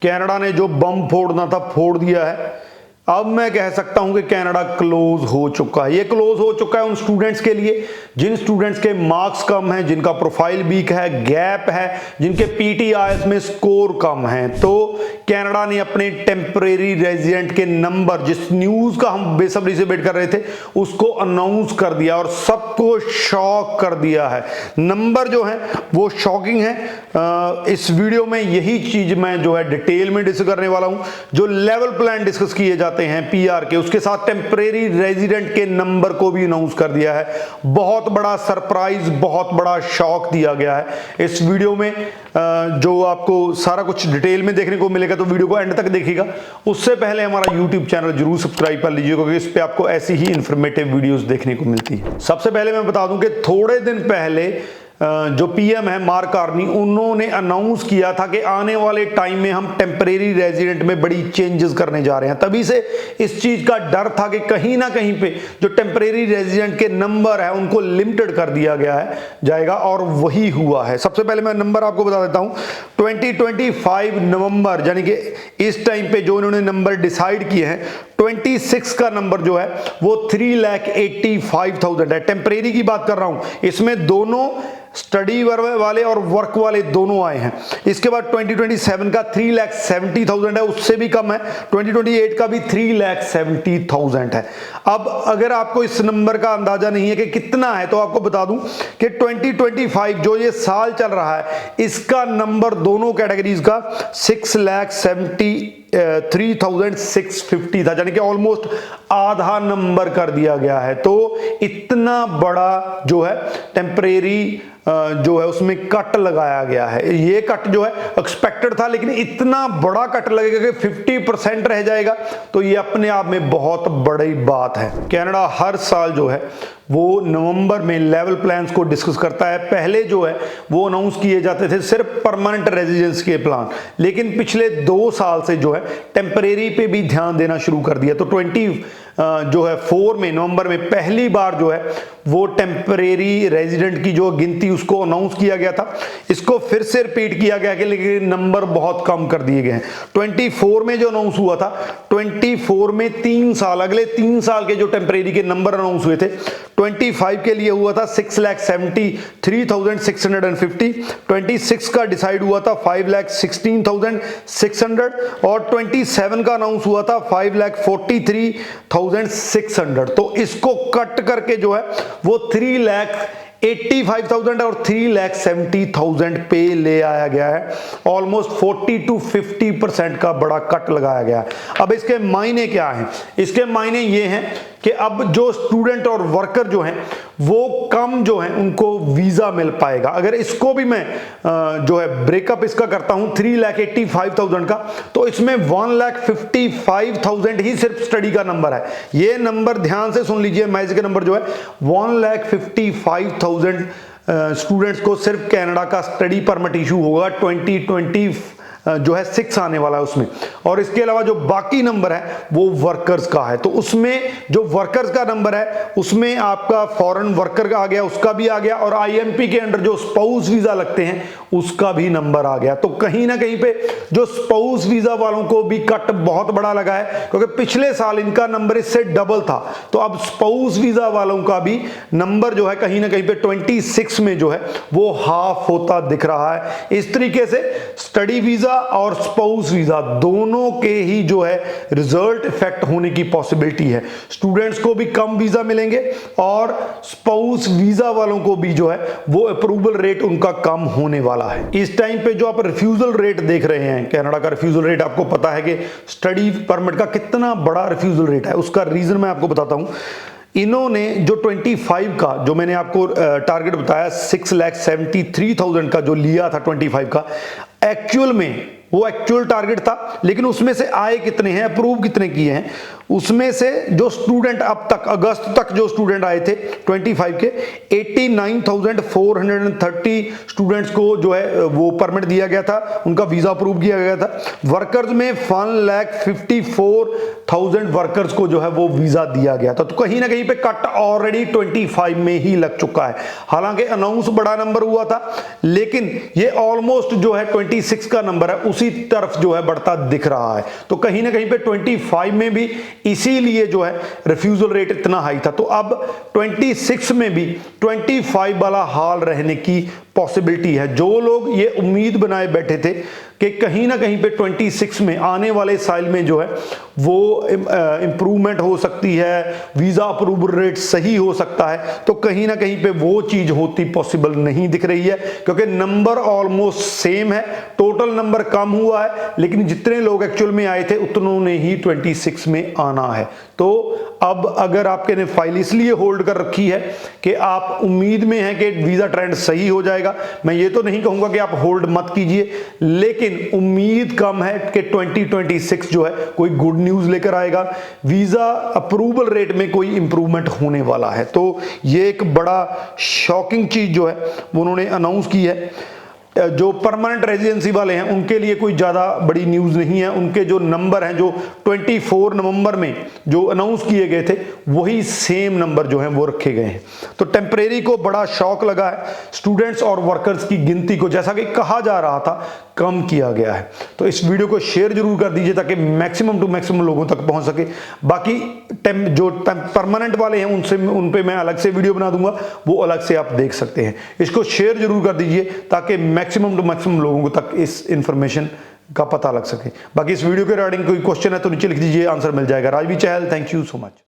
Canada ने जो बम फोड़ना था फोड़ दिया है। अब मैं कह सकता हूं कि कनाडा क्लोज हो चुका है। ये क्लोज हो चुका है उन स्टूडेंट्स के लिए जिन स्टूडेंट्स के मार्क्स कम हैं, जिनका प्रोफाइल वीक है, गैप है, जिनके पीटीआईएस में स्कोर कम है। तो कनाडा ने अपने टेम्परेरी रेजिडेंट के नंबर, जिस न्यूज का हम बेसब्री से वेट कर रहे थे, उसको अनाउंस कर दिया और सबको शॉक कर दिया है। नंबर जो है वो शॉकिंग है। इस वीडियो में यही चीज मैं जो है डिटेल में डिस्कस करने वाला हूं। जो लेवल प्लान डिस्कस किए जाते हैं पीआर के, उसके साथ टेम्परेरी रेजिडेंट के नंबर को भी अनाउंस कर दिया है। बहुत बड़ा सरप्राइज, बहुत बड़ा शॉक दिया गया है इस वीडियो में। जो आपको सारा कुछ डिटेल में देखने को मिलेगा, तो वीडियो को एंड तक देखिएगा। उससे पहले हमारा यूट्यूब चैनल जरूर सब्सक्राइब कर लीजिए, क्योंकि इस पे आपको ऐसी ही इंफॉर्मेटिव वीडियोस देखने को मिलती है। सबसे पहले मैं बता दूं कि थोड़े दिन पहले जो पीएम है मार्क कार्नी, उन्होंने अनाउंस किया था कि आने वाले टाइम में हम टेम्परेरी रेजिडेंट में बड़ी चेंजेस करने जा रहे हैं। तभी से इस चीज का डर था कि कहीं ना कहीं पे जो टेम्परेरी रेजिडेंट के नंबर है उनको लिमिटेड कर दिया जाएगा, और वही हुआ है। सबसे पहले मैं नंबर आपको बता देता हूं। 2025 नवंबर, यानी कि इस टाइम पे जो इन्होंने नंबर डिसाइड किए हैं, 26 का नंबर जो है वो 3,85,000 है। टेम्परेरी की बात कर रहा हूं, इसमें दोनों स्टडी वाले और वर्क वाले दोनों आए हैं। इसके बाद 2027 का 3,70,000 है, उससे भी कम है। 2028 का भी 3,70,000 है। अब अगर आपको इस नंबर का अंदाजा नहीं है कि कितना है, तो आपको बता दूं कि 2025 जो ये साल चल रहा है, इसका नंबर दोनों कैटेगरीज का 6,73,650 था, यानी कि ऑलमोस्ट आधा नंबर कर दिया गया है। तो इतना बड़ा जो है टेम्परेरी जो है उसमें कट लगाया गया है। ये कट जो है एक्सपेक्टेड था, लेकिन इतना बड़ा कट लगेगा कि 50% रह जाएगा, तो ये अपने आप में बहुत बड़ी बात है। कनाडा हर साल जो है वो नवंबर में लेवल प्लान्स को डिस्कस करता है। पहले जो है वो अनाउंस किए जाते थे सिर्फ परमानेंट रेजिडेंस के प्लान, लेकिन पिछले 2 साल से जो है टेम्परेरी पे भी ध्यान देना शुरू कर दिया। तो 4 में नवंबर में पहली बार जो है वो टेम्परेरी रेजिडेंट की जो गिनती उसको अनाउंस किया गया था। इसको फिर से रिपीट किया गया कि लेकिन नंबर बहुत कम कर दिए गए हैं। 24 में जो अनाउंस हुआ था, 24 में 3 साल, अगले 3 साल के जो टेम्परेरी के नंबर अनाउंस हुए थे, 25 के लिए हुआ था 6,73,650, 26 का डिसाइड हुआ था 5,16,600, और 27 का अनाउंस हुआ था 5,43,600। तो इसको कट करके जो है वो 3,85,000 और 3,70,000 पे ले आया गया है। ऑलमोस्ट 40 to 50% का बड़ा कट लगाया गया है। अब इसके मायने क्या हैं? इसके मायने ये हैं कि अब जो स्टूडेंट और वर्कर जो हैं वो कम जो हैं उनको वीजा मिल पाएगा। अगर इसको भी मैं जो है ब्रेकअप इसका करता हूं 3,85,000 का, तो इसमें 1,55,000 ही सिर्फ स्टडी का नंबर है। ये नंबर ध्यान से सुन लीजिए, मैजिक नंबर जो है 1,55,000 स्टूडेंट्स को सिर्फ कनाडा का स्टडी परमिट इशू होगा 2020 जो है 6 आने वाला है उसमें। और इसके अलावा जो बाकी नंबर है वो वर्कर्स का है। तो उसमें जो वर्कर्स का नंबर है उसमें आपका फॉरेन वर्कर का आ गया, उसका भी आ गया, और आईएमपी के अंडर जो स्पाउस वीजा लगते हैं उसका भी नंबर आ गया। तो कहीं ना कहीं पे जो स्पाउस वीजा वालों को भी कट बहुत बड़ा लगा है, क्योंकि पिछले साल इनका नंबर इससे डबल था। तो अब स्पाउस वीजा वालों का भी नंबर जो है कहीं ना कहीं पे 26 में जो है वो हाफ होता दिख रहा है। इस तरीके से स्टडी वीजा और स्पाउस वीजा दोनों के ही जो है रिजल्ट इफेक्ट होने की पॉसिबिलिटी है। स्टूडेंट्स को भी कम वीजा मिलेंगे और स्पाउस वीजा वालों को भी जो है वो अप्रूवल रेट उनका कम होने वाला है। इस टाइम पे जो आप रिफ्यूजल रेट देख रहे हैं, कनाडा का रिफ्यूजल रेट, आपको पता है कि स्टडी परमिट का कितना बड़ा रिफ्यूजल रेट है। उसका रीजन मैं आपको बताता हूं। इन्होंने जो 25 का जो मैंने आपको टारगेट बताया 6,73,000 का जो लिया था 25 का, एक्चुअल में वो एक्चुअल टारगेट था, लेकिन उसमें से आए कितने हैं, अप्रूव कितने किए हैं, उसमें से जो स्टूडेंट अब तक अगस्त तक जो स्टूडेंट आए थे 25 के 89,430 स्टूडेंट्स को जो है वो परमिट दिया गया था, उनका वीजा अप्रूव किया गया था। वर्कर्स में 1,54,000 वर्कर्स को जो है वो वीजा दिया गया था। तो कहीं ना कहीं पे कट ऑलरेडी 25 में ही लग चुका है। हालांकि अनाउंस बड़ा नंबर हुआ था, लेकिन ये ऑलमोस्ट जो है 26 का नंबर है उसी तरफ जो है बढ़ता दिख रहा है। तो कहीं ना कहीं पे 25 में भी इसीलिए जो है रिफ्यूजल रेट इतना हाई था। तो अब 26 में भी 25 वाला हाल रहने की पॉसिबिलिटी है। जो लोग ये उम्मीद बनाए बैठे थे कि कहीं ना कहीं पे 26 में आने वाले साल में जो है वो इंप्रूवमेंट हो सकती है, वीजा अप्रूवल रेट सही हो सकता है, तो कहीं ना कहीं पे वो चीज होती पॉसिबल नहीं दिख रही है, क्योंकि नंबर ऑलमोस्ट सेम है, टोटल नंबर कम हुआ है, लेकिन जितने लोग एक्चुअल में आए थे उतनों ने ही 26 में आना है। तो अब अगर आपके ने फाइल इसलिए होल्ड कर रखी है कि आप उम्मीद में हैं कि वीजा ट्रेंड सही हो जाएगा, मैं ये तो नहीं कहूंगा कि आप होल्ड मत कीजिए, लेकिन उम्मीद कम है कि 2026 जो है कोई गुड न्यूज लेकर आएगा, वीजा अप्रूवल रेट में कोई इंप्रूवमेंट होने वाला है। तो ये एक बड़ा शॉकिंग चीज जो है वो उन्होंने अनाउंस की है। जो परमानेंट रेजिडेंसी वाले हैं उनके लिए कोई ज़्यादा बड़ी न्यूज़ नहीं है, उनके जो नंबर हैं जो 24 नवंबर में जो अनाउंस किए गए थे वही सेम नंबर जो हैं वो रखे गए हैं। तो टेम्परेरी को बड़ा शॉक लगा है, स्टूडेंट्स और वर्कर्स की गिनती को जैसा कि कहा जा रहा था कम किया गया है। तो इस वीडियो को शेयर जरूर कर दीजिए ताकि मैक्सिमम टू मैक्सिमम लोगों तक पहुंच सके। बाकी जो परमानेंट वाले हैं उन पे मैं अलग से वीडियो बना दूंगा, वो अलग से आप देख सकते हैं। इसको शेयर जरूर कर दीजिए ताकि मैक्सिमम टू मैक्सिमम लोगों तक इस इंफॉर्मेशन का पता लग सके। बाकी इस वीडियो के रिगार्डिंग कोई क्वेश्चन है तो नीचे लिख दीजिए, आंसर मिल जाएगा। राजवी चहल, थैंक यू सो मच।